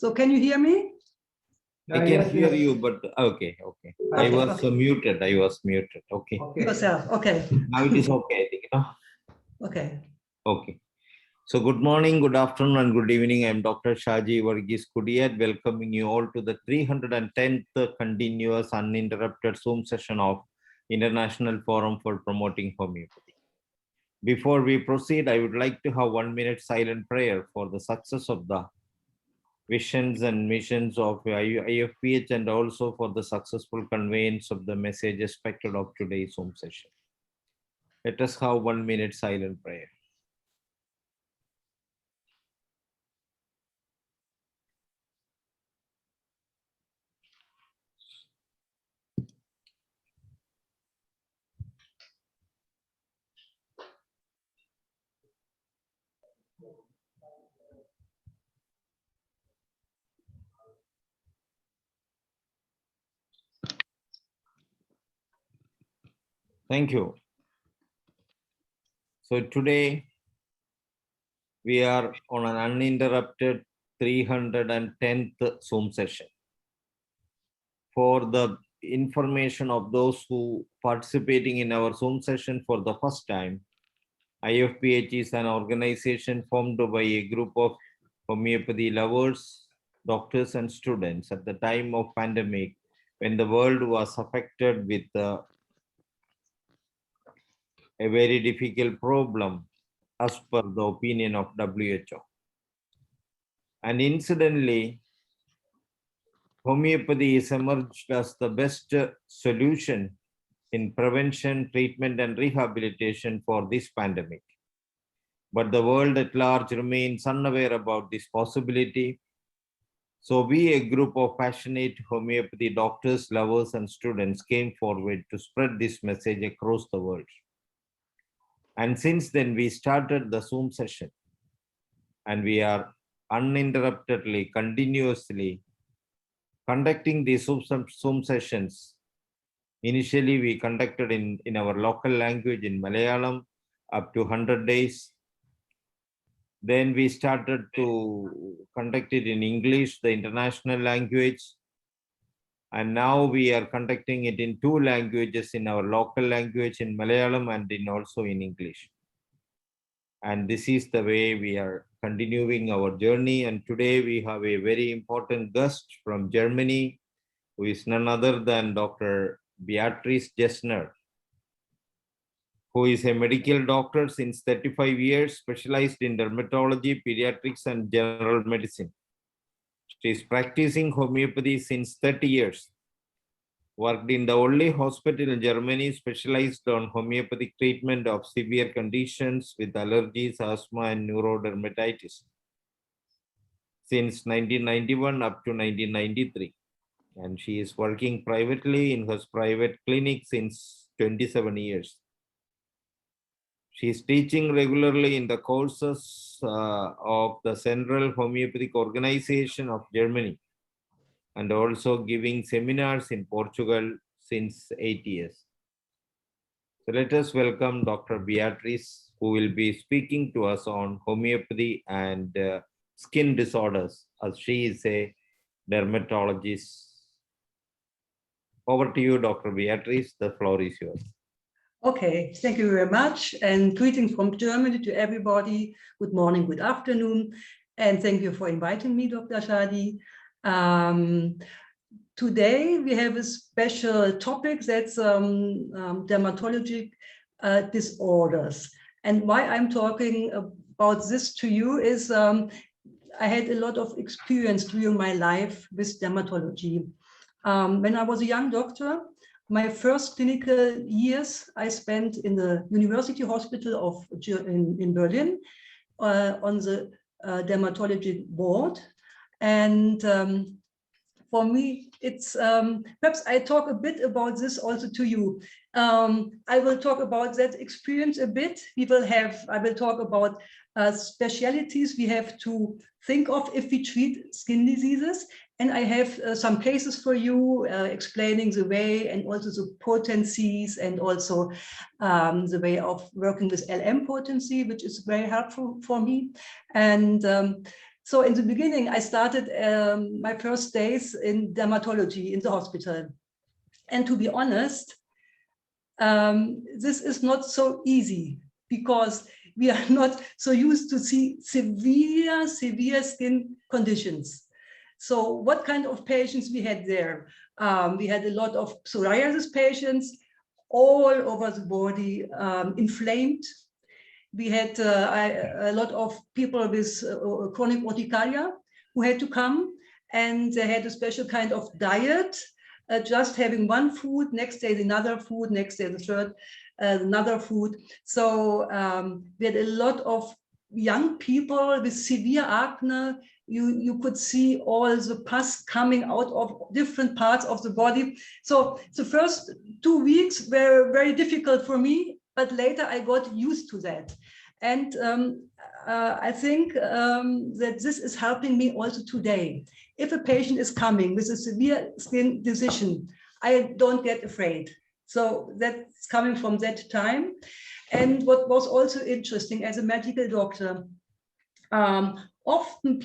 So can you hear me? I can hear you, but okay. I was muted. Okay. Yourself. Okay. Now it is okay, I think. No? Okay. Okay. So good morning, good afternoon, and good evening. I am Dr. Shaji Varghese Kudiyat, welcoming you all to the 310th continuous uninterrupted Zoom session of International Forum for Promoting Homeopathy. Before we proceed, I would like to have 1 minute silent prayer for the success of the visions and missions of IFPH and also for the successful conveyance of the message expected of today's Zoom session. Let us have 1 minute silent prayer. Thank you. So today we are on an uninterrupted 310th Zoom session. For the information of those who participating in our Zoom session for the first time, IFPH is an organization formed by a group of homeopathy lovers, doctors and students at the time of pandemic when the world was affected with a very difficult problem as per the opinion of WHO. And incidentally, homeopathy is emerged as the best solution in prevention, treatment, and rehabilitation for this pandemic. But the world at large remains unaware about this possibility. So we, a group of passionate homeopathy doctors, lovers, and students came forward to spread this message across the world. And since then, we started the Zoom session, and we are uninterruptedly, continuously conducting these Zoom sessions. Initially, we conducted in our local language in Malayalam up to 100 days. Then we started to conduct it in English, the international language. And now we are conducting it in 2 languages, in our local language in Malayalam and also in English. And this is the way we are continuing our journey. And today we have a very important guest from Germany, who is none other than Dr. BEATRICS GESNER, who is a medical doctor since 35 years, specialized in dermatology, pediatrics, and general medicine. She is practicing homeopathy since 30 years. Worked in the only hospital in Germany specialized on homeopathic treatment of severe conditions with allergies, asthma, and neurodermatitis since 1991 up to 1993. And she is working privately in her private clinic since 27 years. She is teaching regularly in the courses of the Central Homeopathic Organization of Germany and also giving seminars in Portugal since 8 years. So let us welcome Dr. BEATRICS, who will be speaking to us on homeopathy and skin disorders, as she is a dermatologist. Over to you, Dr. BEATRICS. The floor is yours. Okay, thank you very much. And greetings from Germany to everybody. Good morning, good afternoon. And thank you for inviting me, Dr. Shadi. Today we have a special topic that's dermatologic disorders. And why I'm talking about this to you is I had a lot of experience during my life with dermatology. When I was a young doctor, my first clinical years I spent in the University Hospital in Berlin on the dermatology ward. And for me, it's perhaps I talk a bit about this also to you. I will talk about that experience a bit. I will talk about specialties we have to think of if we treat skin diseases. And I have some cases for you explaining the way and also the potencies and also the way of working with LM potency, which is very helpful for me. And So in the beginning, I started my first days in dermatology in the hospital. And to be honest, this is not so easy because we are not so used to see severe skin conditions. So what kind of patients we had there? We had a lot of psoriasis patients all over the body, inflamed. We had a lot of people with chronic urticaria who had to come, and they had a special kind of diet, just having one food, next day another food, next day the third, another food. So we had a lot of young people with severe acne. You could see all the pus coming out of different parts of the body. So the first 2 weeks were very difficult for me, but later I got used to that. And I think that this is helping me also today. If a patient is coming with a severe skin decision, I don't get afraid. So that's coming from that time. And what was also interesting as a medical doctor, often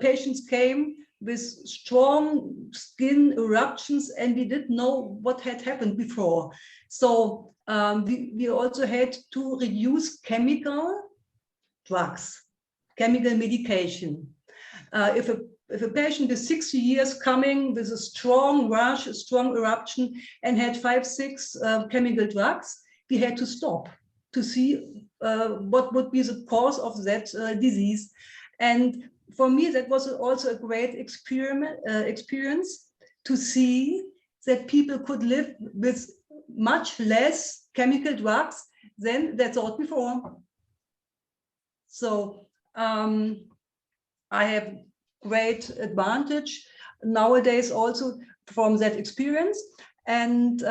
patients came with strong skin eruptions and we didn't know what had happened before. So we also had to reduce chemical drugs, chemical medication. If a patient is 60 years coming with a strong rash, a strong eruption, and had 5, 6 chemical drugs, we had to stop to see what would be the cause of that disease. And for me, that was also a great experience to see that people could live with much less chemical drugs than they thought before. So I have great advantage nowadays also from that experience. And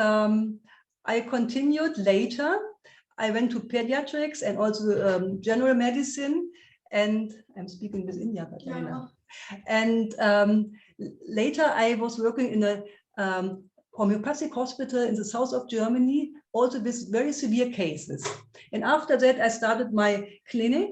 I continued later. I went to pediatrics and also general medicine. And I'm speaking with India, Katarina. And later I was working in a homeopathic hospital in the south of Germany, also with very severe cases. And after that, I started my clinic,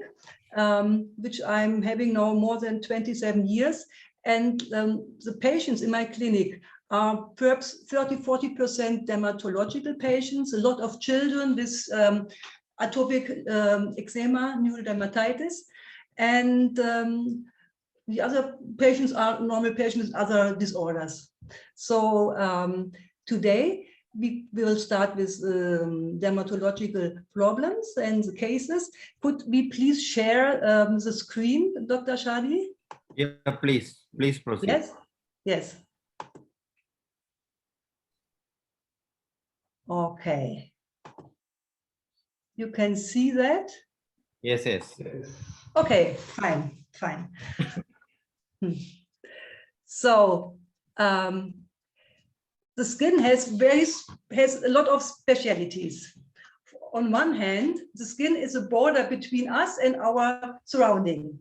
which I'm having now more than 27 years. And the patients in my clinic are perhaps 30–40% dermatological patients, a lot of children with atopic eczema, neurodermatitis. And the other patients are normal patients with other disorders. So today we will start with dermatological problems and the cases. Could we please share the screen, Dr. Shadi? Yeah, please proceed. Yes, yes. Okay. You can see that? Yes. Okay, fine. So the skin has a lot of specialties. On one hand, the skin is a border between us and our surrounding.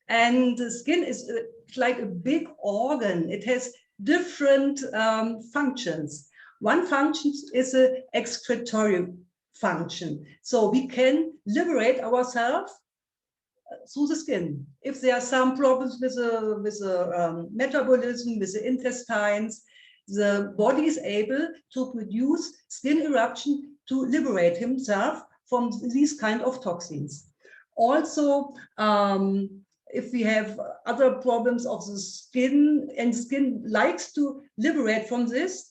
And the skin is like a big organ. It has different functions. One function is an excretory function. So we can liberate ourselves through the skin. If there are some problems with the metabolism, with the intestines, the body is able to produce skin eruption to liberate himself from these kind of toxins. Also, if we have other problems of the skin and skin likes to liberate from this,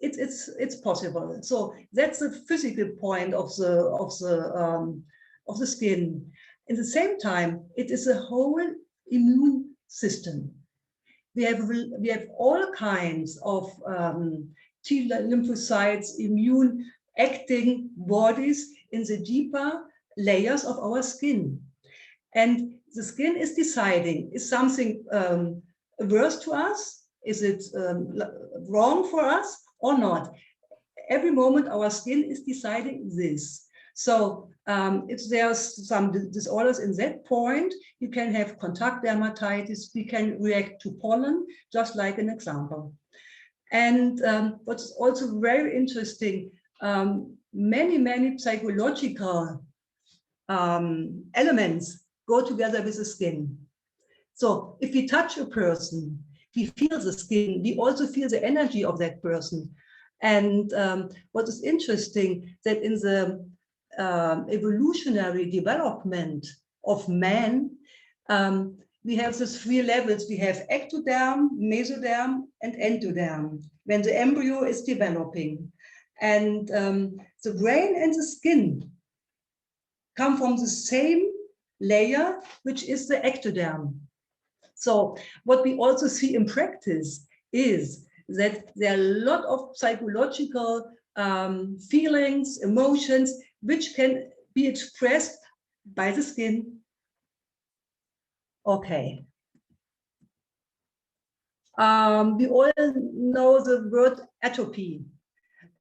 it's possible. So that's the physical point of the skin. At the same time, it is a whole immune system. We have all kinds of T lymphocytes, immune acting bodies in the deeper layers of our skin. And the skin is deciding, is something worse to us? Is it wrong for us or not? Every moment our skin is deciding this. So if there's some disorders in that point, you can have contact dermatitis, we can react to pollen, just like an example. And what's also very interesting, many psychological elements go together with the skin. So if we touch a person, we feel the skin, we also feel the energy of that person. And what is interesting, that in the evolutionary development of man, we have these 3 levels. We have ectoderm, mesoderm, and endoderm, when the embryo is developing. And the brain and the skin come from the same layer, which is the ectoderm. So what we also see in practice is that there are a lot of psychological feelings, emotions, which can be expressed by the skin. Okay. We all know the word atopy,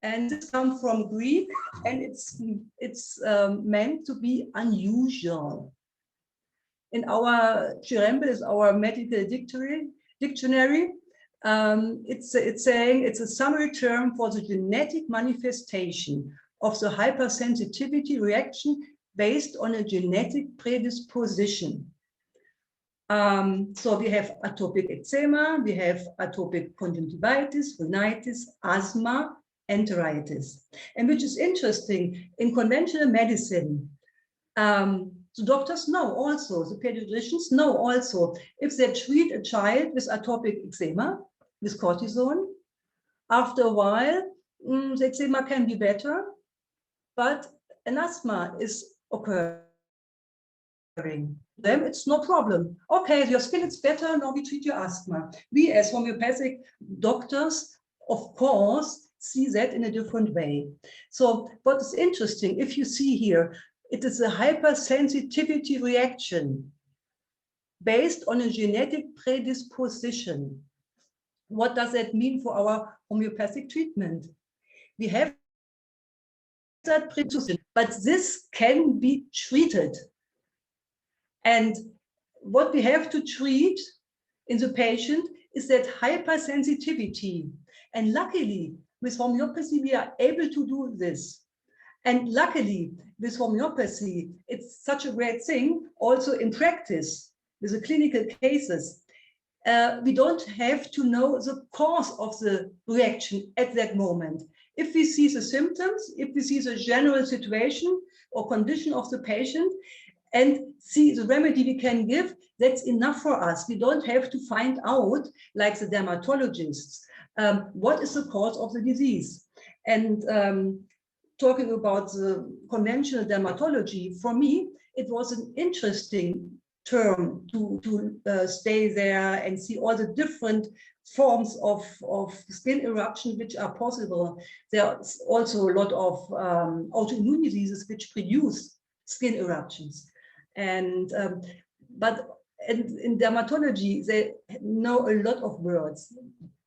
and this comes from Greek, and it's meant to be unusual. In our Chirembe is our medical dictionary. It's saying it's a summary term for the genetic manifestation of the hypersensitivity reaction based on a genetic predisposition. So we have atopic eczema, we have atopic conjunctivitis, rhinitis, asthma, enteritis. And which is interesting, in conventional medicine, the doctors know also, the pediatricians know also, if they treat a child with atopic eczema, with cortisone, after a while, the eczema can be better, but an asthma is occurring. Then it's no problem. Okay, your skin is better, now we treat your asthma. We as homeopathic doctors, of course, see that in a different way. So what is interesting, if you see here, it is a hypersensitivity reaction based on a genetic predisposition. What does that mean for our homeopathic treatment? We have that predisposition, but this can be treated. And what we have to treat in the patient is that hypersensitivity. And luckily, with homeopathy, we are able to do this. And luckily, with homeopathy, it's such a great thing, also in practice, with the clinical cases. We don't have to know the cause of the reaction at that moment. If we see the symptoms, if we see the general situation or condition of the patient, and see the remedy we can give, that's enough for us. We don't have to find out, like the dermatologists, what is the cause of the disease. And talking about the conventional dermatology, for me, it was an interesting term to stay there and see all the different forms of skin eruption which are possible. There's also a lot of autoimmune diseases which produce skin eruptions. And but in dermatology, they know a lot of words,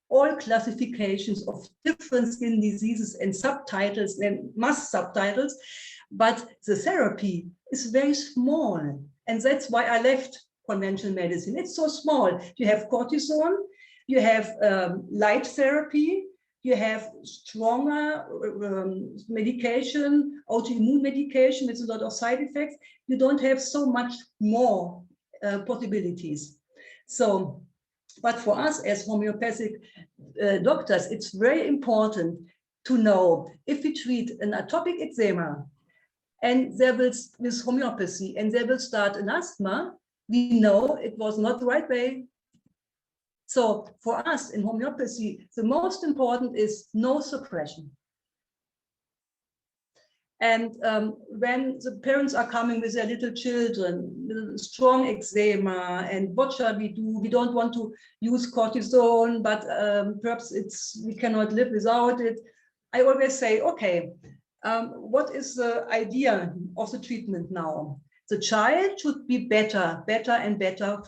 all classifications of different skin diseases and subtitles and subtitles, but the therapy is very small. And that's why I left conventional medicine. It's so small. You have cortisone, you have light therapy, you have stronger medication, autoimmune medication with a lot of side effects. You don't have so much more possibilities. So, but for us as homeopathic doctors, it's very important to know if we treat an atopic eczema and there will, with homeopathy, and they will start an asthma, we know it was not the right way. So for us in homeopathy, the most important is no suppression. And when the parents are coming with their little children, with strong eczema, and what shall we do? We don't want to use cortisone, but perhaps we cannot live without it. I always say, okay, what is the idea of the treatment now? The child should be better and better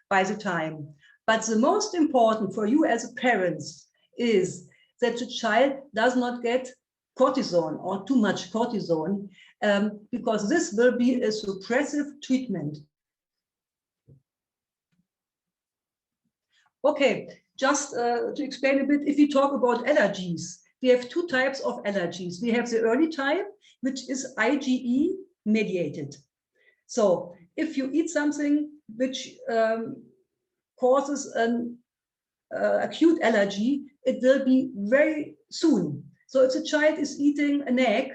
by the time. But the most important for you as parents is that the child does not get cortisone or too much cortisone, because this will be a suppressive treatment. Okay, just to explain a bit, if we talk about allergies, we have 2 types of allergies. We have the early type, which is IgE mediated. So if you eat something which causes an acute allergy, it will be very soon. So if the child is eating an egg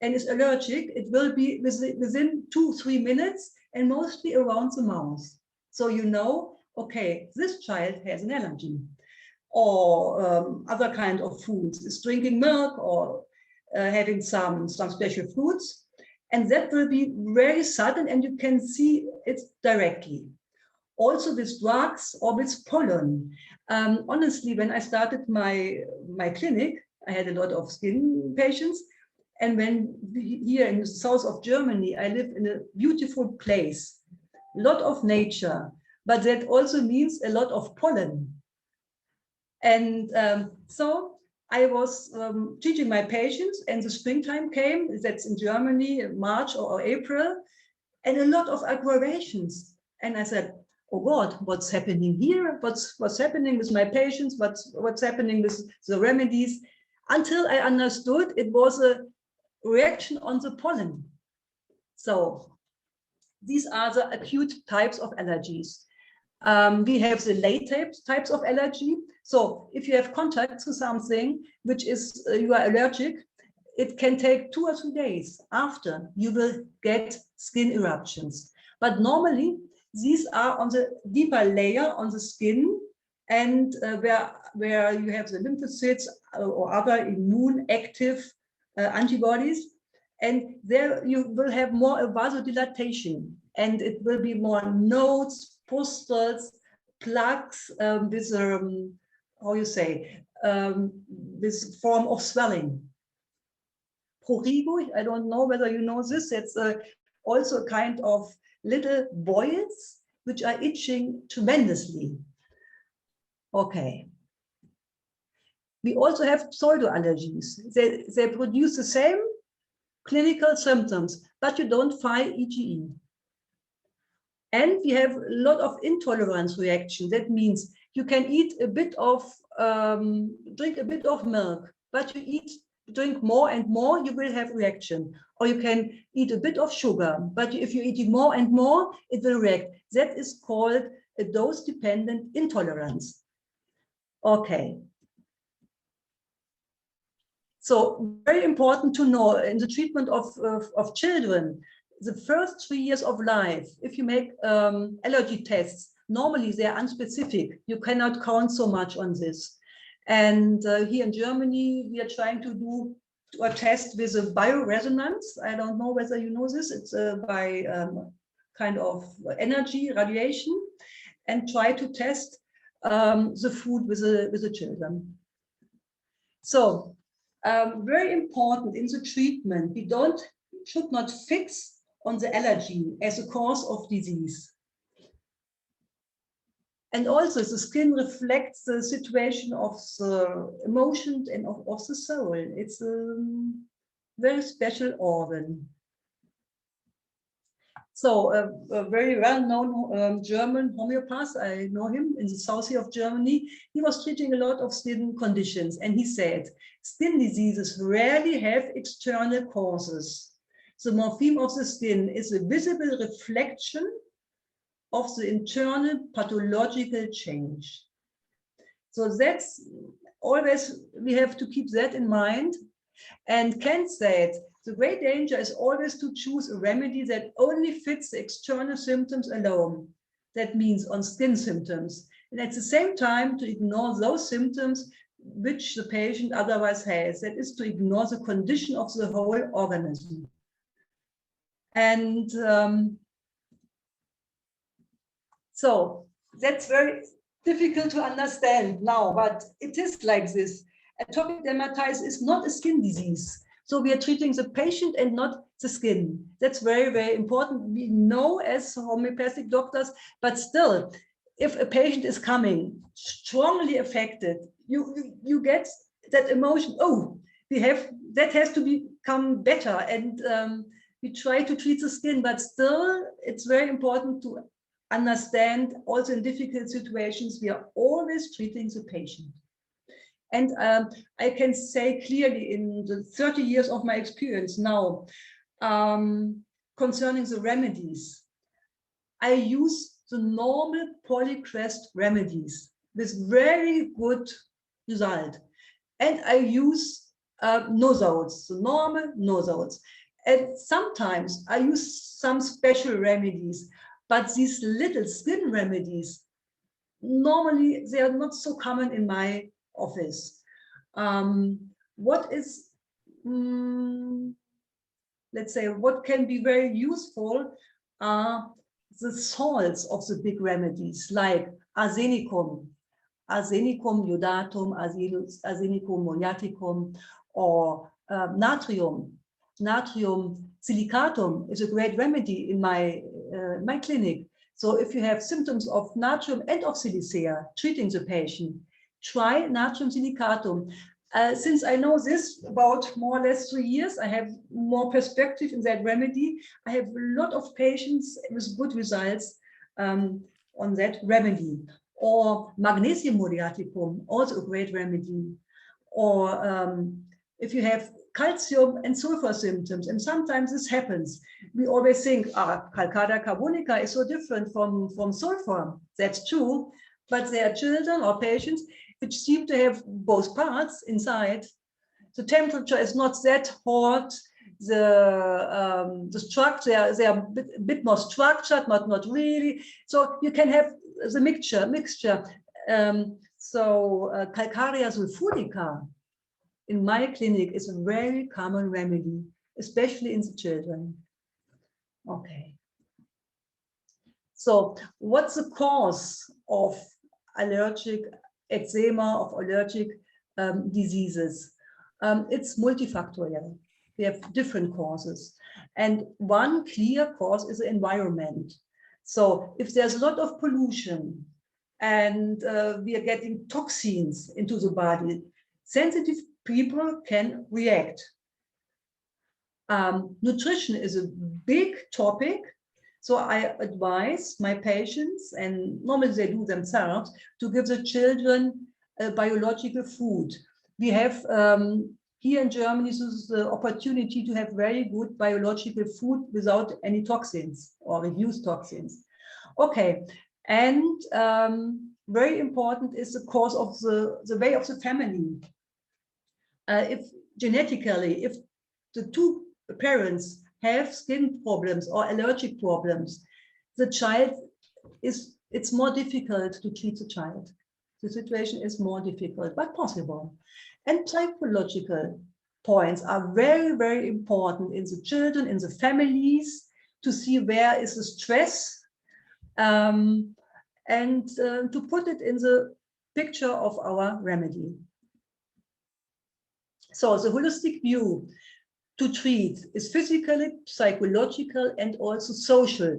and is allergic, it will be within 2-3 minutes and mostly around the mouth. So you know, okay, this child has an allergy. Or other kind of foods, is drinking milk or having some special fruits. And that will be very sudden and you can see it directly. Also with drugs or with pollen. Honestly, when I started my clinic, I had a lot of skin patients. And when here in the south of Germany, I live in a beautiful place, a lot of nature, but that also means a lot of pollen. And so I was teaching my patients and the springtime came, that's in Germany, March or April, and a lot of aggravations. And I said, oh God, what's happening here? What's happening with my patients? What's happening with the remedies? Until I understood it was a reaction on the pollen. So these are the acute types of allergies. We have the late types of allergy. So if you have contact to something which is you are allergic, it can take 2 or 3 days after you will get skin eruptions. But normally these are on the deeper layer on the skin and where you have the lymphocytes or other immune active antibodies. And there you will have more vasodilatation and it will be more nodes, pustules, plaques with how you say, this form of swelling. Prurigo, I don't know whether you know this, it's also a kind of little boils which are itching tremendously. Okay. We also have pseudo-allergies. They produce the same clinical symptoms, but you don't find IgE. And we have a lot of intolerance reaction. That means you can eat a bit of, drink a bit of milk, but you drink more and more, you will have reaction. Or you can eat a bit of sugar, but if you eat more and more, it will react. That is called a dose-dependent intolerance. Okay. So very important to know in the treatment of children, the first 3 years of life, if you make allergy tests, normally they are unspecific. You cannot count so much on this. And here in Germany, we are trying to do a test with a bioresonance. I don't know whether you know this. It's by kind of energy radiation and try to test the food with the children. So very important in the treatment, we should not fix on the allergy as a cause of disease. And also the skin reflects the situation of the emotions and of the soul. It's a very special organ. So a very well-known German homeopath, I know him in the south of Germany, he was treating a lot of skin conditions and he said, skin diseases rarely have external causes. The morpheme of the skin is a visible reflection of the internal pathological change. So that's always, we have to keep that in mind. And Kent said, the great danger is always to choose a remedy that only fits the external symptoms alone. That means on skin symptoms. And at the same time, to ignore those symptoms which the patient otherwise has. That is to ignore the condition of the whole organism. And so that's very difficult to understand now, but it is like this. Atopic dermatitis is not a skin disease. So we are treating the patient and not the skin. That's very, very important. We know as homeopathic doctors, but still, if a patient is coming strongly affected, you get that emotion, oh, that has to become better. And we try to treat the skin, but still it's very important to understand also in difficult situations, we are always treating the patient. And I can say clearly in the 30 years of my experience now, concerning the remedies, I use the normal polycrest remedies with very good result. And I use nozodes, the normal nozodes. And sometimes I use some special remedies, but these little skin remedies, normally they are not so common in my office. What is, let's say, what can be very useful are the salts of the big remedies, like arsenicum, arsenicum iodatum, arsenicum muriaticum, or natrium. Natrium silicatum is a great remedy in my clinic. So if you have symptoms of natrium and of silicea, treating the patient, try natrium silicatum. Since I know this about more or less 3 years, I have more perspective in that remedy. I have a lot of patients with good results on that remedy. Or magnesium muriaticum, also a great remedy. Or if you have calcium and sulfur symptoms, and sometimes this happens, we always think, calcada carbonica is so different from sulfur. That's true, but there are children or patients which seem to have both parts inside. The temperature is not that hot. The structure, they are a bit more structured, but not really. So you can have the mixture. Calcarea sulfurica in my clinic is a very common remedy, especially in the children. Okay. So what's the cause of allergic eczema, of allergic diseases? It's multifactorial. We have different causes. And one clear cause is the environment. So if there's a lot of pollution and we are getting toxins into the body, sensitive people can react. Nutrition is a big topic. So I advise my patients, and normally they do themselves, to give the children biological food. We have here in Germany the opportunity to have very good biological food without any toxins or reduced toxins. Okay, and very important is the cause of the way of the family. If genetically, if the two parents have skin problems or allergic problems, the child it's more difficult to treat the child. The situation is more difficult, but possible. And psychological points are very, very important in the children, in the families, to see where is the stress, and to put it in the picture of our remedy. So the holistic view to treat is physical, psychological, and also social,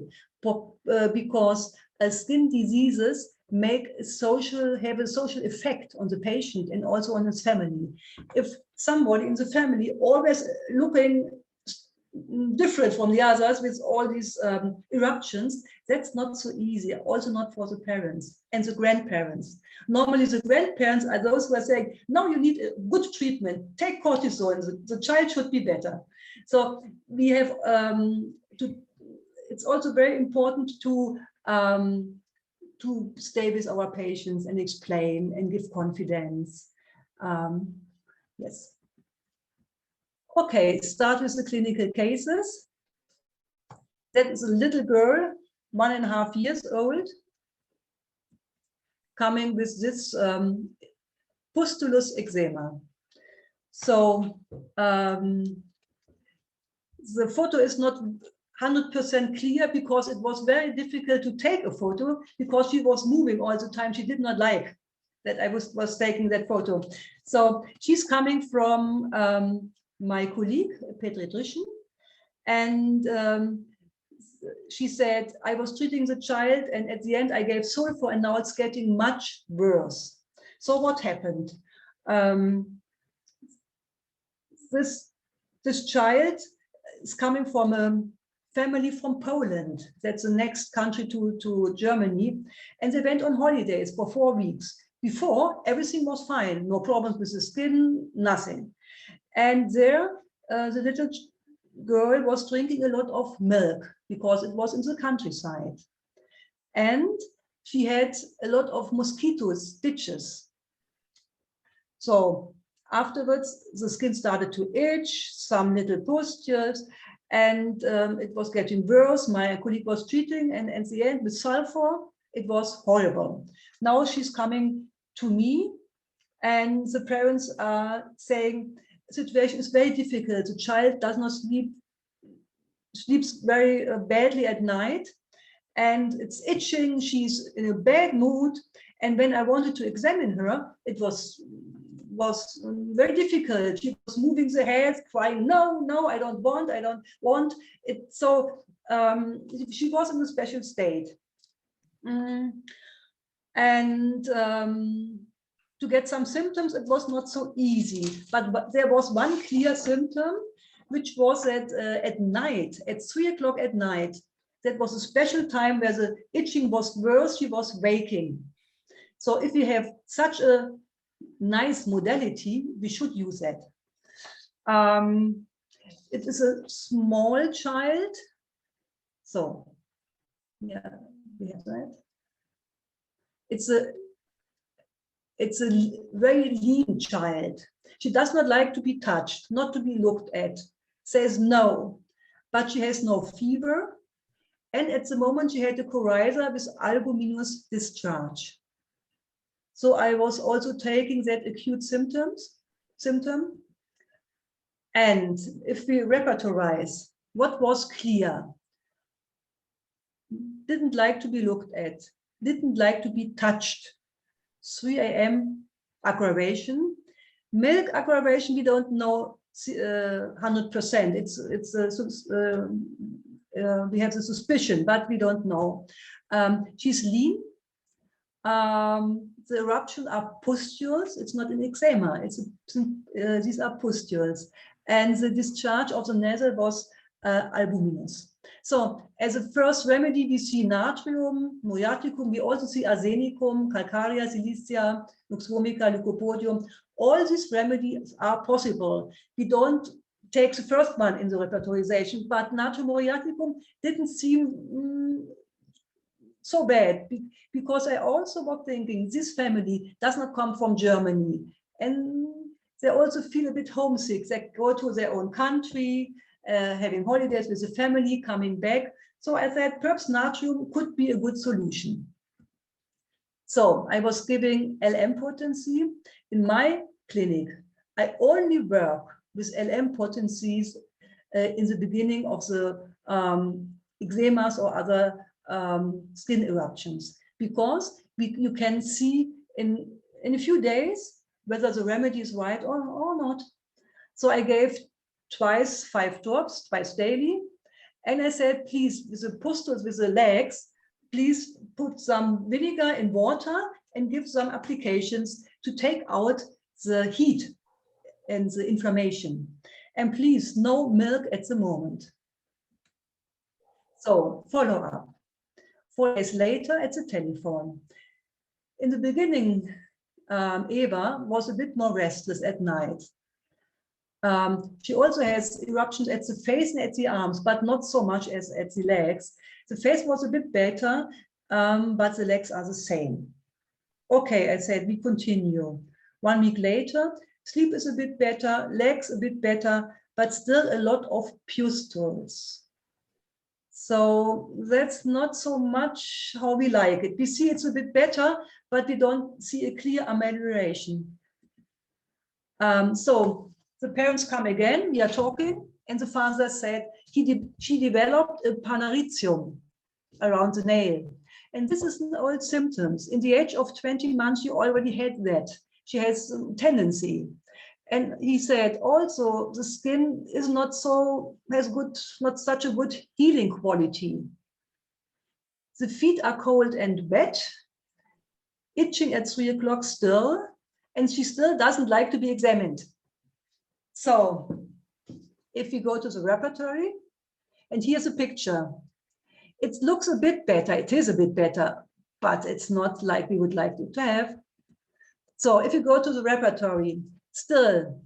because skin diseases have a social effect on the patient and also on his family. If somebody in the family always looking different from the others with all these eruptions, that's not so easy, also not for the parents and the grandparents. Normally the grandparents are those who are saying, no, you need a good treatment, take cortisone, the child should be better. So we have it's also very important to stay with our patients and explain and give confidence. Yes. Okay, start with the clinical cases. That is a little girl, 1.5 years old, coming with this pustulous eczema. So the photo is not 100% clear because it was very difficult to take a photo because she was moving all the time. She did not like that I was taking that photo. So she's coming from my colleague, a pediatrician, and she said, I was treating the child and at the end I gave sulfur and now it's getting much worse. So what happened? This child is coming from a family from Poland. That's the next country to Germany. And they went on holidays for 4 weeks. Before, everything was fine. No problems with the skin, nothing. And there, the little girl was drinking a lot of milk because it was in the countryside. and she had a lot of mosquito stitches. So afterwards, the skin started to itch, some little pustules, and it was getting worse. My colleague was treating, and at the end with sulfur, it was horrible. Now she's coming to me, and the parents are saying the situation is very difficult. The child does not sleeps very badly at night, and it's itching. She's in a bad mood, and when I wanted to examine her, it was very difficult. She was moving the head, crying, no, no, I don't want it. So she was in a special state. And to get some symptoms, it was not so easy. But there was one clear symptom, which was that at night, at 3 o'clock at night, that was a special time where the itching was worse. She was waking. So if you have such a nice modality, we should use that. It is a small child. So, yeah, we have that. It's a very lean child. She does not like to be touched, not to be looked at, says no, but she has no fever. And at the moment she had a coryza with albuminous discharge. So I was also taking that acute symptom. And if we repertorize, what was clear? Didn't like to be looked at, didn't like to be touched. 3 a.m. aggravation. Milk aggravation, we don't know 100%. We have the suspicion, but we don't know. She's lean. The eruptions are pustules. It's not an eczema. These are pustules. And the discharge of the nasal was albuminous. So as a first remedy, we see natrium, muriaticum, we also see arsenicum, calcarea, silicia, nux vomica, lycopodium. All these remedies are possible. We don't take the first one in the repertorization, but natrium muriaticum didn't seem so bad, because I also was thinking this family does not come from Germany, and they also feel a bit homesick. They go to their own country, having holidays with the family, coming back. So I said, perhaps natrium could be a good solution. So I was giving LM potency. In my clinic, I only work with LM potencies in the beginning of the eczemas or other skin eruptions, because you can see in a few days whether the remedy is right or not. So I gave twice 5 drops, twice daily. And I said, please, with the pustules, with the legs, please put some vinegar in water and give some applications to take out the heat and the inflammation. And please, no milk at the moment. So follow up. 4 days later at the telephone. In the beginning, Eva was a bit more restless at night. She also has eruptions at the face and at the arms, but not so much as at the legs. The face was a bit better, but the legs are the same. Okay, I said, we continue. 1 week later, sleep is a bit better, legs a bit better, but still a lot of pustules. So that's not so much how we like it. We see it's a bit better, but we don't see a clear amelioration. So the parents come again, we are talking, and the father said she developed a panaritium around the nail. And this is an old symptoms. In the age of 20 months, she already had that. She has a tendency. And he said also the skin is not such a good healing quality. The feet are cold and wet, itching at 3 o'clock still, and she still doesn't like to be examined. So if we go to the repertory, and here's a picture. It looks a bit better, it is a bit better, but it's not like we would like it to have. So if you go to the repertory, still,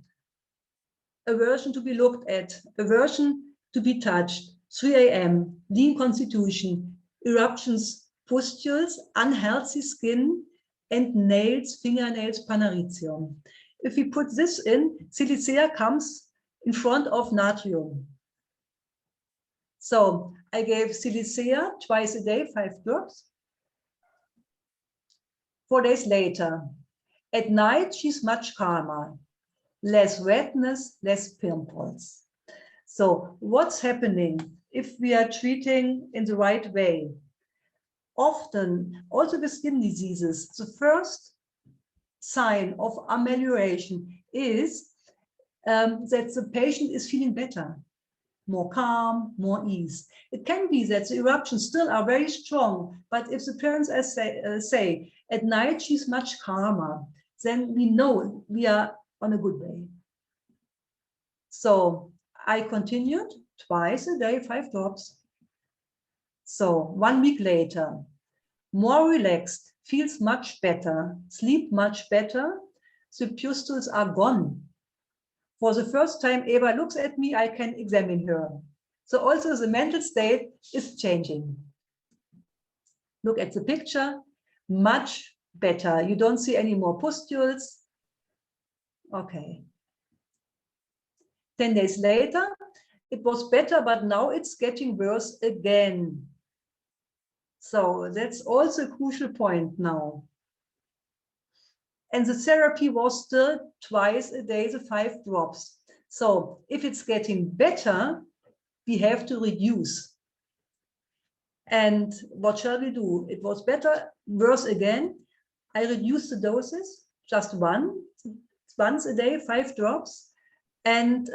aversion to be looked at, aversion to be touched, 3 a.m., lean constitution, eruptions pustules, unhealthy skin, and nails, fingernails, panaritium. If we put this in, silicea comes in front of natrium. So I gave silicea twice a day, 5 drops. 4 days later, at night, she's much calmer, less redness, less pimples. So what's happening if we are treating in the right way? Often, also with skin diseases, the first sign of amelioration is that the patient is feeling better, more calm, more ease. It can be that the eruptions still are very strong, but if the parents say at night she's much calmer, then we know we are on a good way. So I continued twice a day, 5 drops. So 1 week later, more relaxed, feels much better, sleep much better, the pustules are gone. For the first time Eva looks at me, I can examine her. So also the mental state is changing. Look at the picture, much better. You don't see any more pustules. Okay. 10 days later, it was better, but now it's getting worse again. So that's also a crucial point now. And the therapy was still twice a day, the 5 drops. So if it's getting better, we have to reduce. And what shall we do? It was better, worse again. I reduced the doses, just once a day, 5 drops. And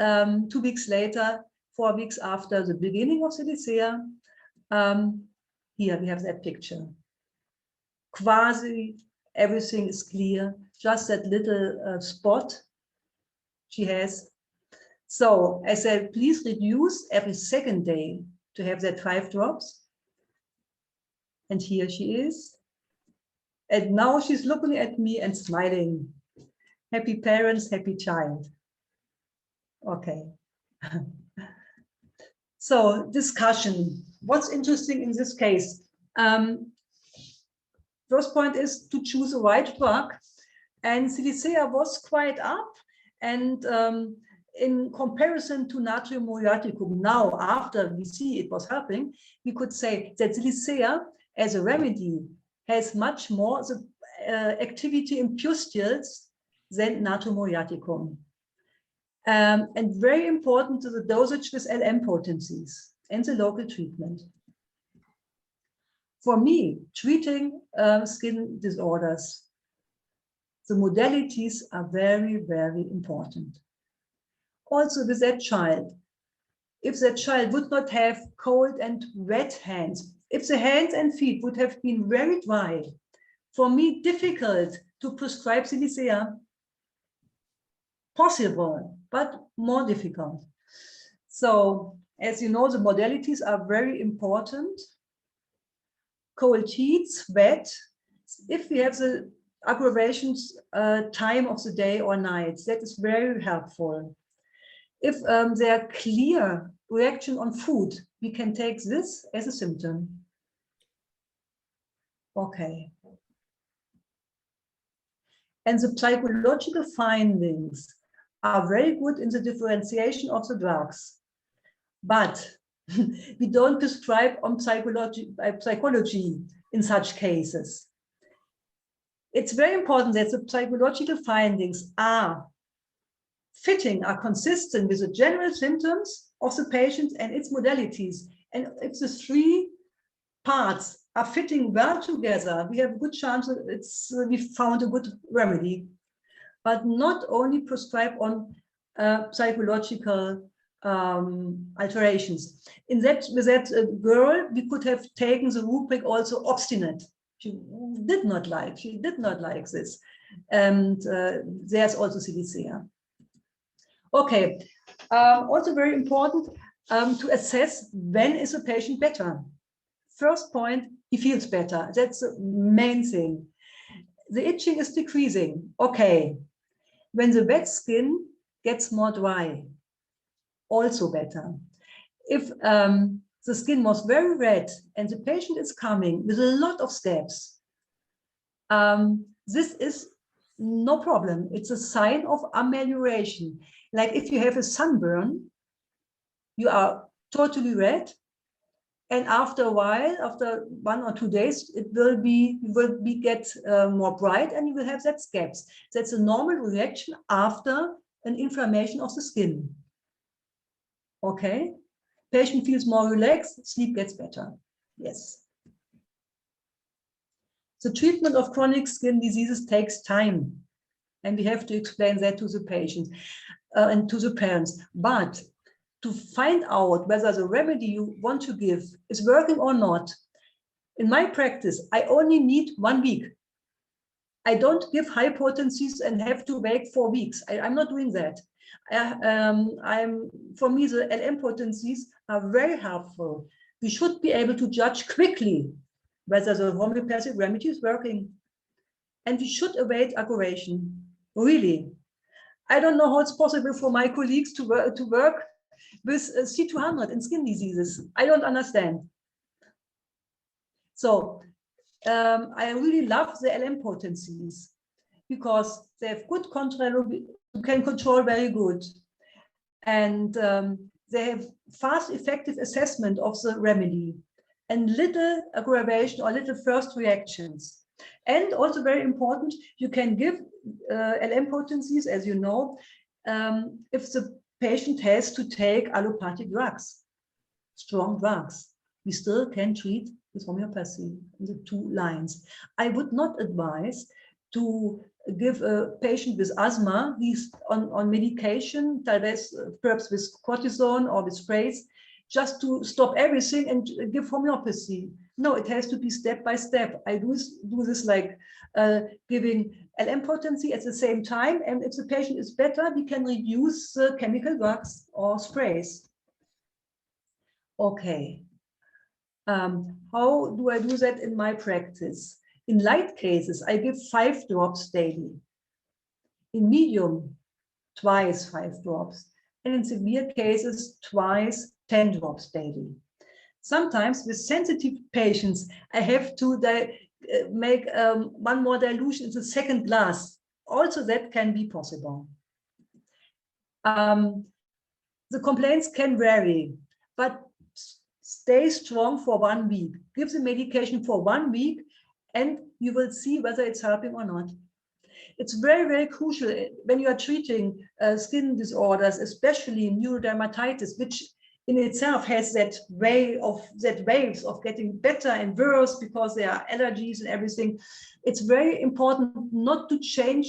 2 weeks later, 4 weeks after the beginning of silicea, here we have that picture. Quasi everything is clear, just that little spot she has. So I said, please reduce every second day to have that 5 drops. And here she is. And now she's looking at me and smiling. Happy parents, happy child. Okay. So discussion. What's interesting in this case? First point is to choose the right drug. And silicea was quite up. And in comparison to natrium muriaticum, now after we see it was helping, we could say that silicea as a remedy has much more activity in pustules than natrium muriaticum. And very important to the dosage with LM potencies and the local treatment. For me, treating skin disorders, the modalities are very, very important. Also with that child, if that child would not have cold and wet hands, if the hands and feet would have been very dry, for me, difficult to prescribe silicea. Possible, but more difficult. So, as you know, the modalities are very important. Cold heat, sweat. If we have the aggravations time of the day or night, that is very helpful. If there are clear reaction on food, we can take this as a symptom. Okay. And the psychological findings are very good in the differentiation of the drugs. But we don't prescribe on psychology in such cases. It's very important that the psychological findings are fitting, are consistent with the general symptoms of the patient and its modalities. And if the 3 parts are fitting well together, we have a good chance that we found a good remedy. But not only prescribe on psychological alterations. With that girl, we could have taken the rubric also obstinate. She did not like this. And there's also silicea. Okay, also very important to assess when is a patient better. First point, he feels better. That's the main thing. The itching is decreasing. Okay. When the wet skin gets more dry, also better. If the skin was very red and the patient is coming with a lot of scabs, this is no problem. It's a sign of amelioration. Like if you have a sunburn, you are totally red, and after a while, after 1 or 2 days, it will get more bright, and you will have that scabs. That's a normal reaction after an inflammation of the skin. Okay, patient feels more relaxed, sleep gets better. Yes. The treatment of chronic skin diseases takes time, and we have to explain that to the patients and to the parents. But to find out whether the remedy you want to give is working or not, in my practice, I only need 1 week. I don't give high potencies and have to wait 4 weeks. I'm not doing that. For me, the LM potencies are very helpful. We should be able to judge quickly whether the homeopathic remedy is working. And we should await aggravation, really. I don't know how it's possible for my colleagues to work with C200 in skin diseases. I don't understand. So I really love the LM potencies because they have good control, you can control very good. And they have fast, effective assessment of the remedy and little aggravation or little first reactions. And also very important, you can give LM potencies, as you know, if the patient has to take allopathic drugs, strong drugs. We still can treat with homeopathy in the 2 lines. I would not advise to give a patient with asthma, he's on medication, perhaps with cortisone or with sprays, just to stop everything and give homeopathy. No, it has to be step by step. I do this like giving LM potency at the same time, and if the patient is better, we can reduce chemical drugs or sprays. Okay. How do I do that in my practice? In light cases, I give 5 drops daily. In medium, twice 5 drops. And in severe cases, twice 10 drops daily. Sometimes with sensitive patients, I have to make 1 more dilution in the second glass. Also, that can be possible. The complaints can vary, but stay strong for 1 week. Give the medication for 1 week, and you will see whether it's helping or not. It's very, very crucial when you are treating skin disorders, especially neurodermatitis, which in itself has that waves of getting better and worse because there are allergies and everything. It's very important not to change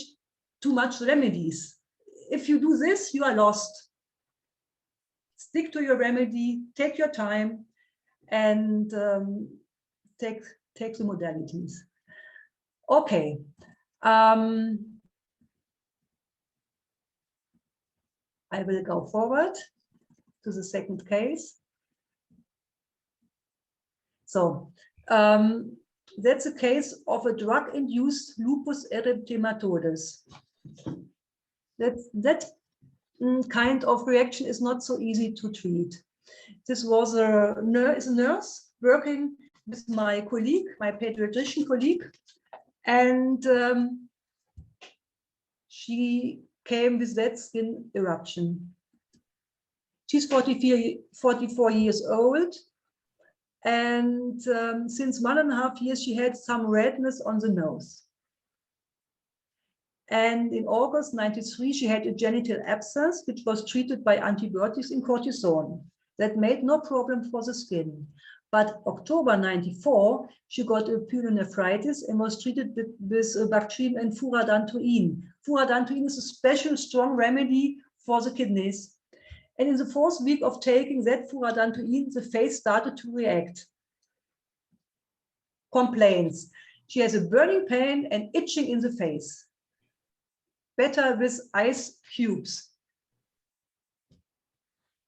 too much remedies. If you do this, you are lost. Stick to your remedy, take your time, and take the modalities. Okay. I will go forward to the second case. So that's a case of a drug-induced lupus erythematodes. That kind of reaction is not so easy to treat. This was a nurse working with my colleague, my pediatrician colleague, and she came with that skin eruption. She's 44 years old, and since 1.5 years she had some redness on the nose. And in August 93, she had a genital abscess, which was treated by antibiotics and cortisone. That made no problem for the skin. But October 94, she got a pyelonephritis and was treated with Bactrim and furadantoin. Furadantoin is a special strong remedy for the kidneys. And in the 4th week of taking that furadantoin, the face started to react. Complaints. She has a burning pain and itching in the face. Better with ice cubes.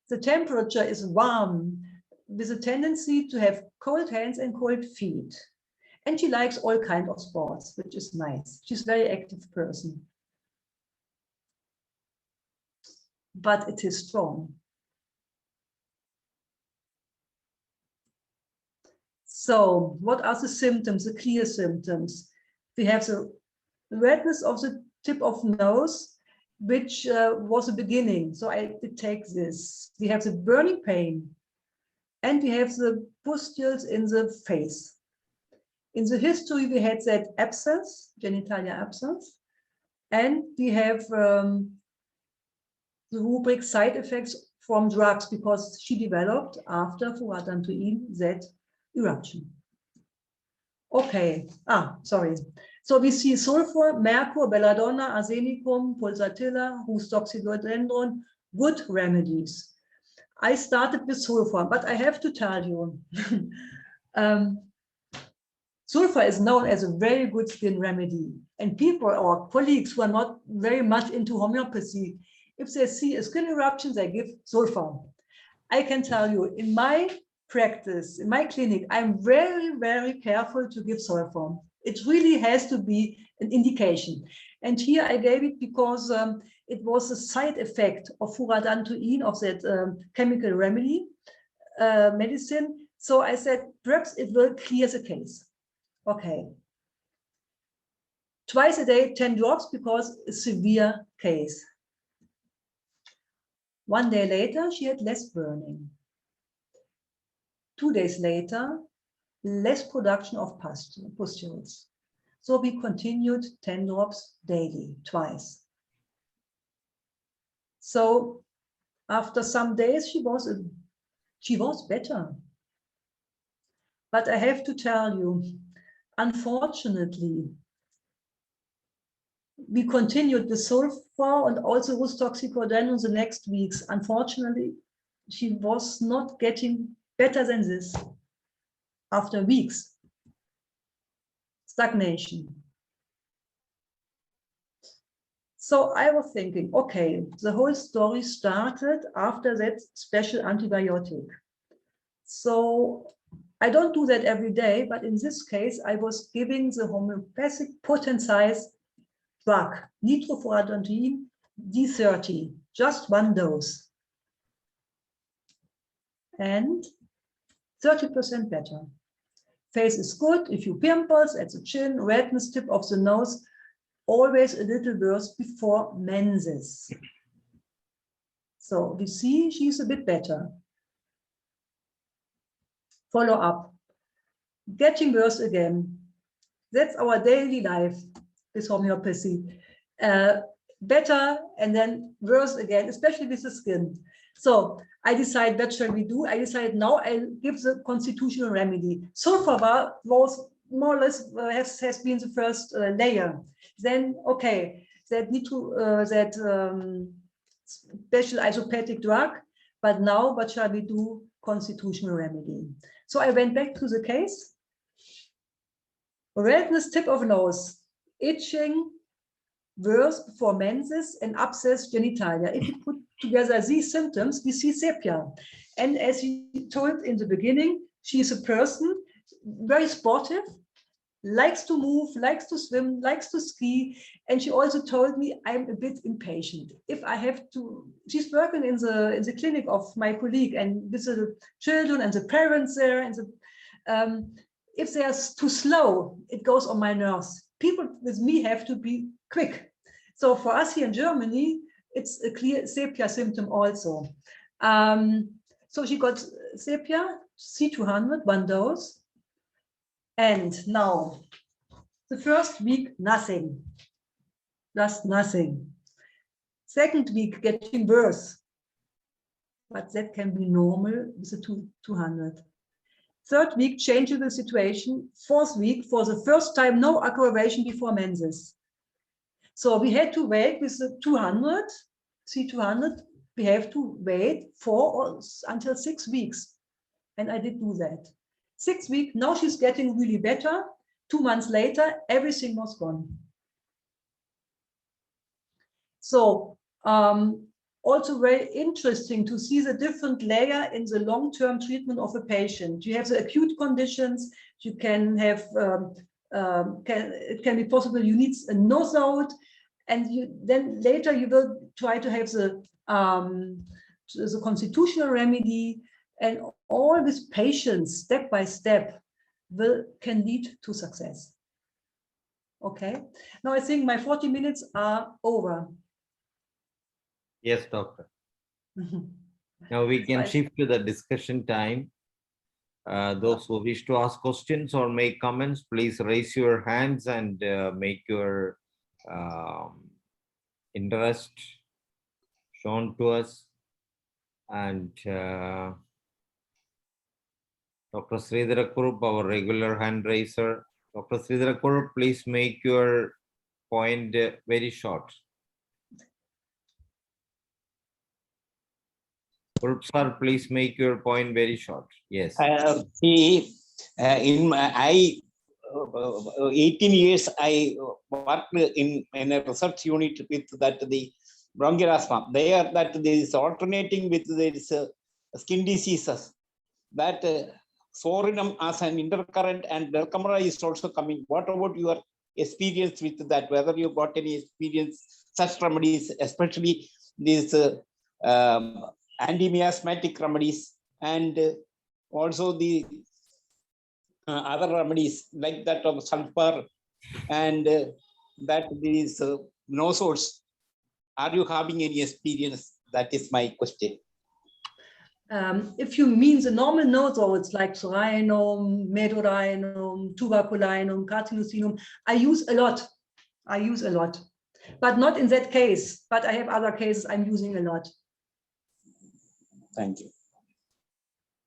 The temperature is warm, with a tendency to have cold hands and cold feet. And she likes all kinds of sports, which is nice. She's a very active person. But it is strong. So what are the symptoms, the clear symptoms? We have the redness of the tip of nose, which was a beginning. So I did take this. We have the burning pain, and we have the pustules in the face. In the history, we had that abscess, genitalia abscess, and we have the rubric side effects from drugs, because she developed after furantoin that eruption. Okay, sorry. So we see sulfur, mercury, belladonna, arsenicum, pulsatilla, rustoxicodendron, good remedies. I started with sulfur, but I have to tell you, sulfur is known as a very good skin remedy. And people or colleagues who are not very much into homeopathy, if they see a skin eruption, they give sulfur. I can tell you, in my practice, in my clinic, I'm very, very careful to give sulfur. It really has to be an indication. And here I gave it because it was a side effect of furantoin, of that chemical remedy, medicine. So I said, perhaps it will clear the case. Okay. Twice a day, 10 drops, because a severe case. 1 day later, she had less burning. 2 days later, less production of pustules. So we continued 10 drops daily, twice. So after some days, she was better. But I have to tell you, unfortunately, we continued with sulfur and also rustoxicodendron the next weeks. Unfortunately, she was not getting better than this after weeks. Stagnation. So I was thinking, okay, the whole story started after that special antibiotic. So I don't do that every day, but in this case, I was giving the homeopathic potentized drug, nitrofurantoin D30, just 1 dose. And 30% better. Face is good. If you pimples at the chin, redness, tip of the nose, always a little worse before menses. So we see she's a bit better. Follow up. Getting worse again. That's our daily life with homeopathy. Better and then worse again, especially with the skin. So I decide, what shall we do? I decided now I'll give the constitutional remedy. Sulfur was more or less has been the first layer. Then, okay, that special isopathic drug, but now what shall we do? Constitutional remedy. So I went back to the case. Redness, tip of nose, itching, worse before menses, and abscess genitalia. If you put together these symptoms, we see sepia. And as you told in the beginning, she is a person very sportive, likes to move, likes to swim, likes to ski. And she also told me, I'm a bit impatient. If I have to, she's working in the clinic of my colleague, and with the children and the parents there, and if they are too slow, it goes on my nerves. People with me have to be quick. So for us here in Germany, it's a clear sepia symptom also. So she got sepia, C200, 1 dose. And now, the first week, nothing, just nothing. Second week, getting worse. But that can be normal with the 200. Third week, changing the situation. Fourth week, for the first time, no aggravation before menses. So we had to wait with the 200, C200, we have to wait 4 until 6 weeks. And I did do that. 6 weeks, now she's getting really better. 2 months later, everything was gone. So also very interesting to see the different layer in the long-term treatment of a patient. You have the acute conditions, you can have, it can be possible you need a nosode, and then later you will try to have the constitutional remedy, and all these patients step by step can lead to success. Okay, now I think my 40 minutes are over. Yes, doctor. Now we can shift to the discussion time. Those who wish to ask questions or make comments, please raise your hands and make your interest shown to us. And Dr. Sridhara Kurup, our regular hand raiser. Dr. Sridhara Kurup, please make your point very short. Kurup sir, please make your point very short. Yes. See, in my 18 years, I worked in a research unit with that the bronchial asthma. There, that there is alternating with this skin diseases. That sorinum as an intercurrent and Delcamara is also coming. What about your experience with that? Whether you got any experience such remedies, especially these anti-miasmatic remedies, and also the other remedies like that of sulfur and that these nosols. Are you having any experience? That is my question. If you mean the normal nosols like Sorinum, Medorinum, Tuberculinum, Carcinosinum, I use a lot. But not in that case. But I have other cases I'm using a lot. Thank you.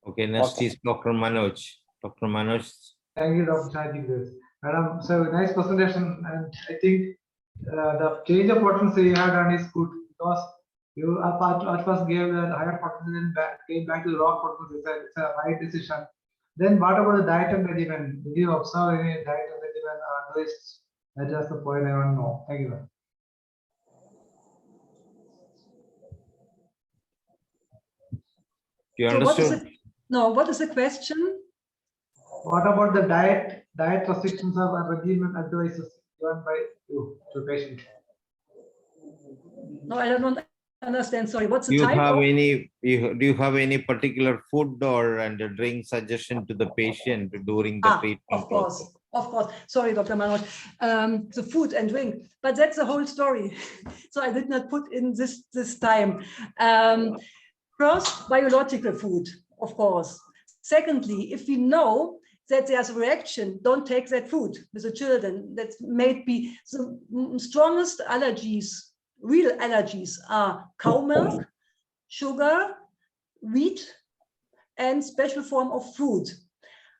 Okay, next is Dr. Manoj. Dr. Manoj. Thank you, Dr. Chajik. Madam, so nice presentation, and I think the change of potency you have done is good, because you at first gave the higher potency and came back to the raw potency. It's a right decision. Then what about the diet and regimen? Did you observe any diet and regimen or twists? That's just the point I want to know. Thank you, ma'am. You understood? What is the question? What about the diet restrictions or regimen advices given by you to patient? No, I don't understand. Sorry, what's the Do you have any particular food or and a drink suggestion to the patient during the treatment? Of course. Sorry, Dr. Manoj. The food and drink, but that's the whole story. So I did not put in this time. First, biological food, of course. Secondly, if we know that there's a reaction, don't take that food with the children. That may be the strongest allergies. Real allergies are cow milk, sugar, wheat, and special form of fruit.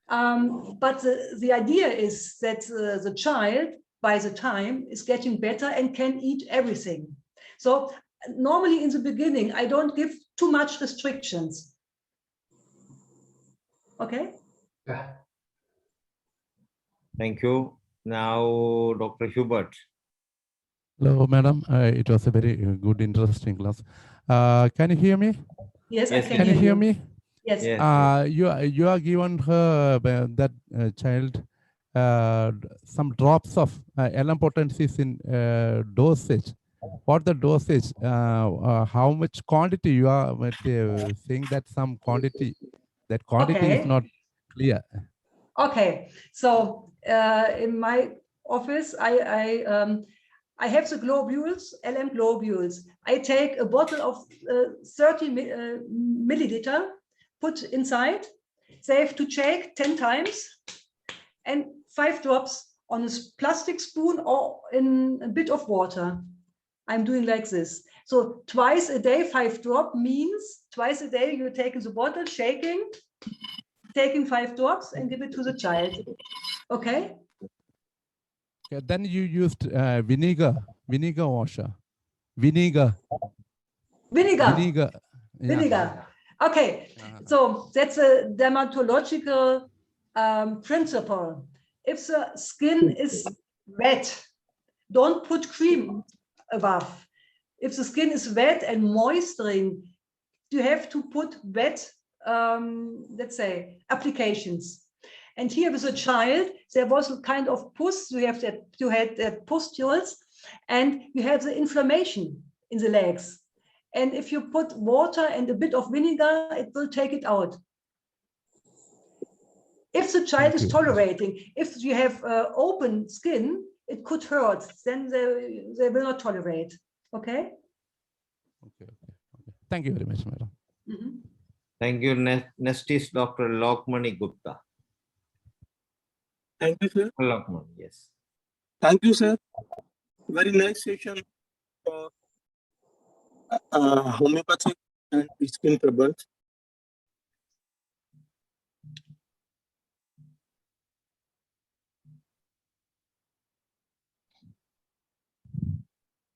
But the idea is that the child, by the time, is getting better and can eat everything. So normally in the beginning, I don't give too much restrictions. Okay? Yeah. Thank you. Now, Dr. Hubert. Hello, madam. It was a very good, interesting class. Can you hear me? Yes, I can. Can you hear me? Yes. You are given her that child some drops of LM potencies in dosage. What the dosage? How much quantity you are saying that some quantity? That quantity is not clear. Okay. So in my office, I have the globules, LM globules. I take a bottle of 30 milliliter, put inside. They have to shake 10 times, and 5 drops on a plastic spoon or in a bit of water. I'm doing like this. So twice a day, 5 drops means twice a day you take the bottle, shaking, taking 5 drops and give it to the child. Okay? Then you used vinegar washer. Vinegar. Yeah. Okay, so that's a dermatological principle. If the skin is wet, don't put cream above. If the skin is wet and moisturizing, you have to put wet, let's say, applications. And here with a child, there was a kind of pus. You had that pustules, and you have the inflammation in the legs. And if you put water and a bit of vinegar, it will take it out. If the child Thank is you. tolerating, if you have open skin, it could hurt, then they will not tolerate. Okay? Okay. Thank you very much, madam. Mhm. Thank you. Next is Dr. Lokmani Gupta. Thank you, sir. Lokmani, yes. Thank you, sir. Very nice session for homeopathic and skin troubles.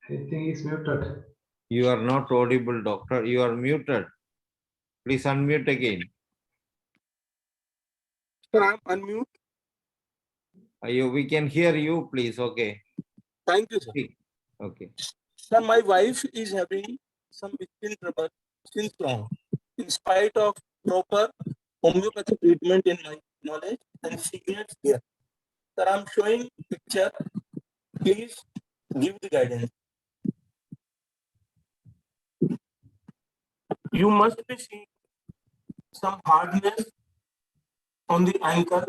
I think he's muted. You are not audible, doctor. You are muted. Please unmute again. Sir, I'm unmute. We can hear you, please. Okay. Thank you, sir. Okay. Sir, my wife is having some skin trouble since long. In spite of proper homeopathic treatment in my knowledge, and she gets here. Sir, I'm showing picture. Please give the guidance. You must be seeing some hardness on the ankle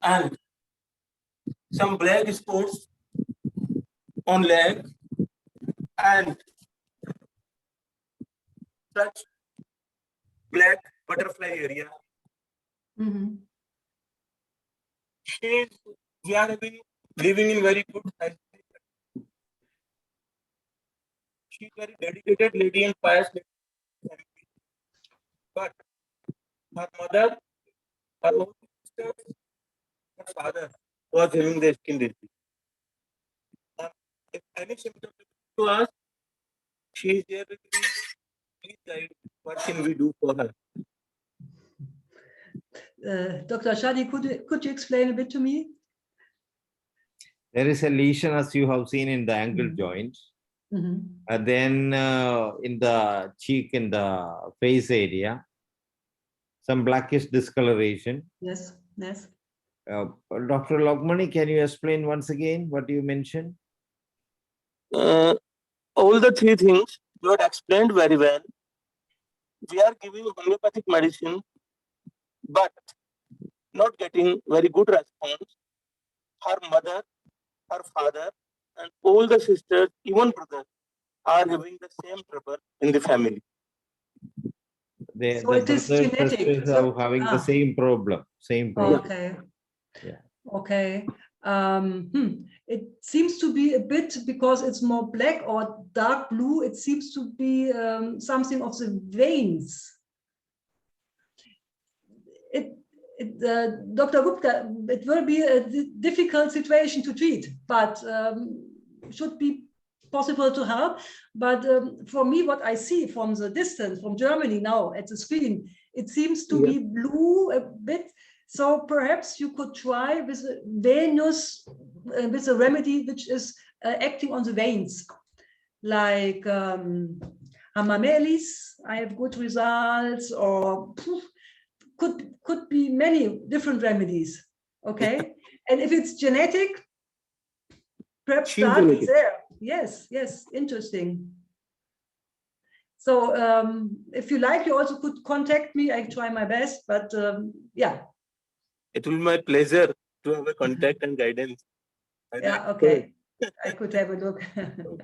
and some black spots on leg and such black butterfly area. Mhm. We are living in very good health. She's very dedicated lady and pious lady. But her mother, her own sister, her father was having the skin disease. If any symptom to us, she is there with me. Please guide what can we do for her. Dr. Shadi, could you explain a bit to me? There is a lesion, as you have seen, in the ankle joint. Then in the cheek, in the face area, some blackish discoloration. Yes, yes. Dr. Lokmani, can you explain once again what you mentioned? All the three things you had explained very well. We are giving homeopathic medicine, but not getting very good response. Her mother, her father, and all the sisters, even brothers, are having the same trouble in the family. So it is genetic. So, having the same problem. Okay. Yeah. Okay. It seems to be a bit, because it's more black or dark blue, it seems to be something of the veins. Dr. Gupta, it will be a difficult situation to treat, but should be possible to help. But for me, what I see from the distance, from Germany now at the screen, it seems to be blue a bit. So perhaps you could try with a venous, with a remedy which is acting on the veins, like hamamelis. I have good results, or could be many different remedies. Okay, and if it's genetic, perhaps start there. Yes, yes, interesting. So if you like, you also could contact me. I try my best, but yeah. It will be my pleasure to have a contact and guidance. Yeah, okay. I could have a look.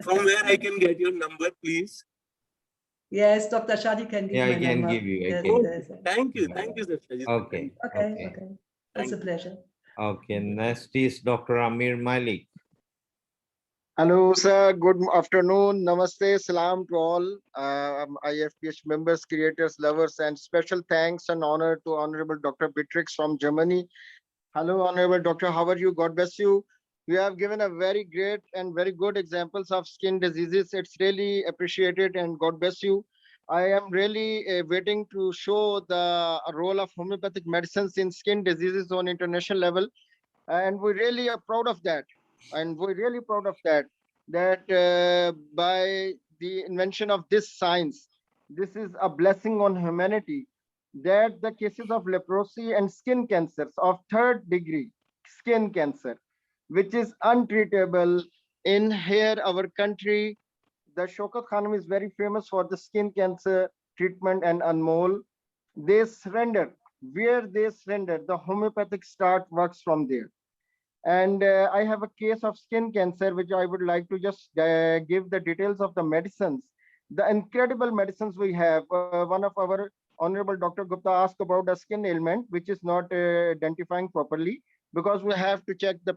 From where I can get your number, please? Yes, Dr. Shadi can give my number. I can give you. Yes. Thank you, Sir Shadi. Okay. Okay. It's a pleasure. Okay, next is Dr. Amir Malik. Hello, sir. Good afternoon. Namaste. Salam to all IFPH members, creators, lovers, and special thanks and honor to Honorable Dr. BEATRICS from Germany. Hello, Honorable Doctor. How are you? God bless you. You have given a very great and very good examples of skin diseases. It's really appreciated, and God bless you. I am really waiting to show the role of homeopathic medicines in skin diseases on international level. And we really are proud of that. And we're really proud of that, by the invention of this science, this is a blessing on humanity, that the cases of leprosy and skin cancers of 3rd degree skin cancer, which is untreatable in here, our country. The Shaukat Khanum is very famous for the skin cancer treatment, and Anmol, they surrendered where they surrender, the homeopathic start works from there. And I have a case of skin cancer, which I would like to just give the details of the medicines, the incredible medicines we have. One of our Honorable Dr. Gupta asked about a skin ailment, which is not identifying properly, because we have to check the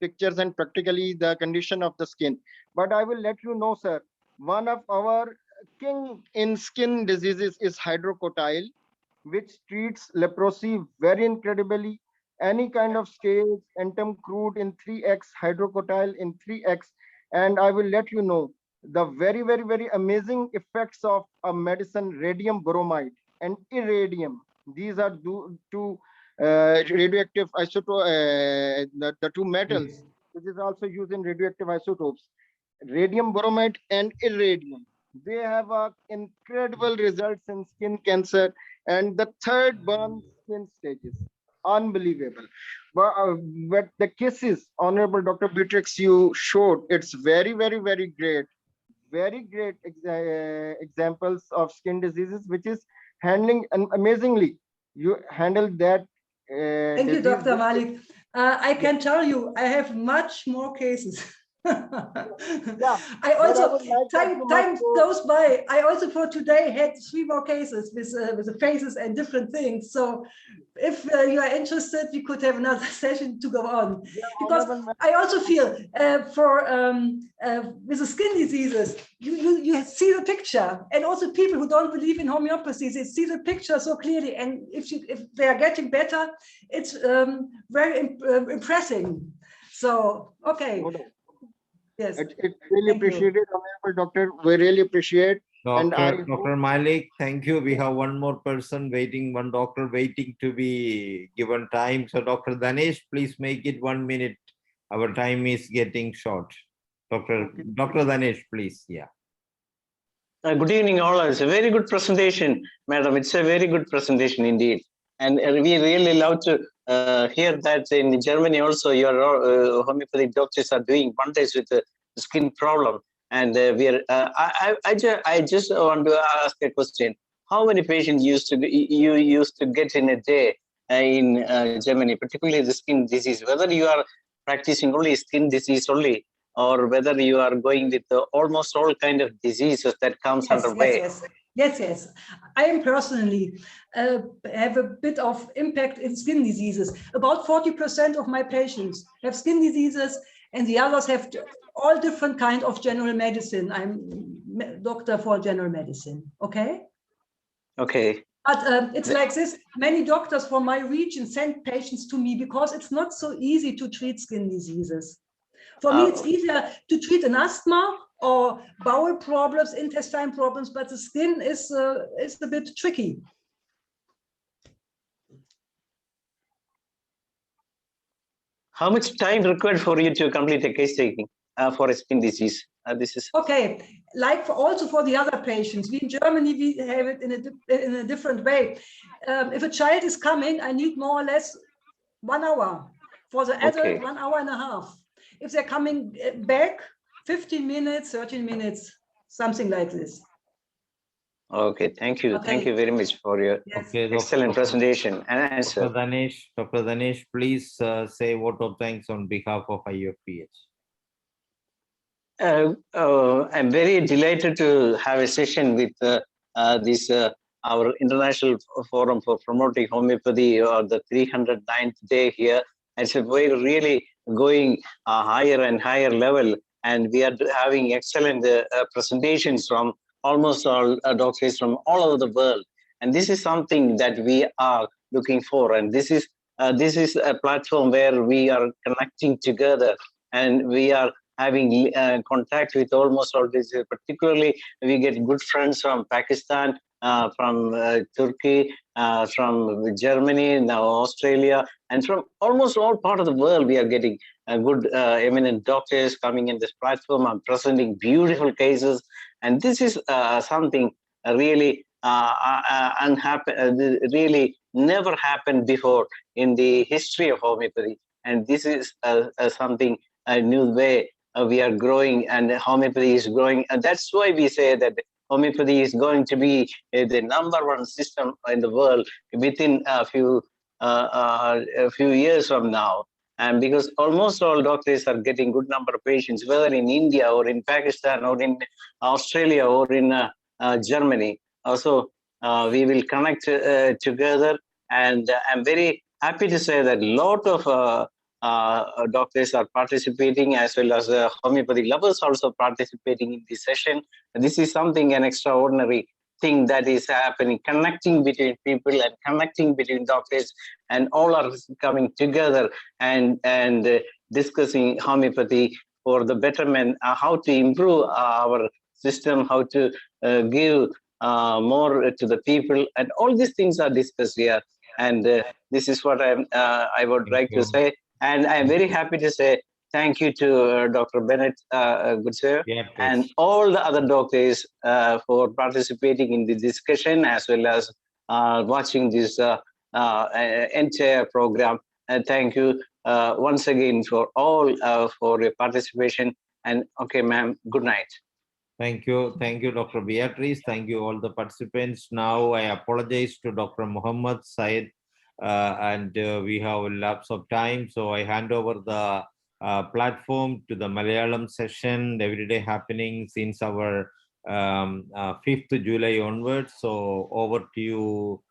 pictures and practically the condition of the skin. But I will let you know, sir, one of our king in skin diseases is hydrocotyle, which treats leprosy very incredibly. Any kind of stage, entum crude in 3x, hydrocotyle in 3x. And I will let you know the very, very, very amazing effects of a medicine, radium bromide and iridium. These are two radioactive isotope, the two metals, Yes. which is also used in radioactive isotopes, radium bromide and iridium. They have incredible results in skin cancer and the third burn skin stages. Unbelievable. But the cases, Honorable Dr. Beatrix, you showed, it's very, very, very great. Very great examples of skin diseases, which is handling and amazingly. You handle that Thank you, disease. Dr. Malik. I can tell you, I have much more cases. I also, time goes by. I also for today had 3 more cases with the faces and different things. So if you are interested, we could have another session to go on. Because I also feel with the skin diseases, you see the picture, and also people who don't believe in homeopathy, they see the picture so clearly, and if they are getting better, it's very impressive. So, okay. Yes. It's really appreciated, Honorable Doctor. We really appreciate. Dr. Malik, thank you. We have one more person waiting, one doctor waiting to be given time. So Dr. Danesh, please make it 1 minute. Our time is getting short. Dr. Danesh, please. Yeah. Good evening, all. It's a very good presentation, madam. It's a very good presentation indeed. And we really love to hear that in Germany also your homeopathic doctors are doing wonders with the skin problem. And we are. I just want to ask a question: how many patients you used to get in a day in Germany, particularly the skin disease? Whether you are practicing only skin disease only, or whether you are going with almost all kind of diseases that comes underway. Yes. I am personally have a bit of impact in skin diseases. About 40% of my patients have skin diseases, and the others have all different kind of general medicine. I'm doctor for general medicine. Okay. Okay. But it's like this. Many doctors from my region send patients to me because it's not so easy to treat skin diseases. For me, it's easier to treat an asthma or bowel problems, intestine problems, but the skin is a bit tricky. How much time required for you to complete a case taking for a skin disease? This is okay. Like also for the other patients, we in Germany we have it in a different way. If a child is coming, I need more or less 1 hour. For the adult, 1 hour and a half. If they're coming back, 15 minutes, 13 minutes, something like this. Okay, thank you. Okay. Thank you very much for your excellent presentation and answer. Dr. Danesh, please say a vote of thanks on behalf of IFPH. I'm very delighted to have a session with this our International Forum for Promoting Homeopathy, or the 309th day here. It's a very really going higher and higher level, and we are having excellent presentations from almost all doctors from all over the world. And this is something that we are looking for, and this is a platform where we are connecting together, and we are having contact with almost all this. Particularly, we get good friends from Pakistan, from Turkey, from Germany, now Australia, and from almost all part of the world. We are getting good eminent doctors coming in this platform and presenting beautiful cases. And this is something really really never happened before in the history of homeopathy. And this is something, a new way we are growing, and homeopathy is growing. And that's why we say that homeopathy is going to be the #1 system in the world within a few years from now. And because almost all doctors are getting good number of patients, whether in India or in Pakistan or in Australia or in Germany. Also, we will connect together, and I'm very happy to say that a lot of doctors are participating, as well as homeopathy lovers also participating in this session. This is something, an extraordinary thing that is happening, connecting between people and connecting between doctors, and all are coming together and discussing homeopathy for the betterment, how to improve our system, how to give more to the people, and all these things are discussed here. And this is what I would like to say. And I'm very happy to say thank you to Dr. Bennett, good sir, and all the other doctors for participating in the discussion, as well as watching this entire program. And thank you once again for all for your participation. And okay, ma'am, good night. Thank you, Dr. Beatrice. Thank you, all the participants. Now I apologize to Dr. Muhammad Syed, and we have lapse of time, so I hand over the platform to the Malayalam session, everyday happening since our 5th July onwards. So over to you,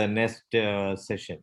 the next session.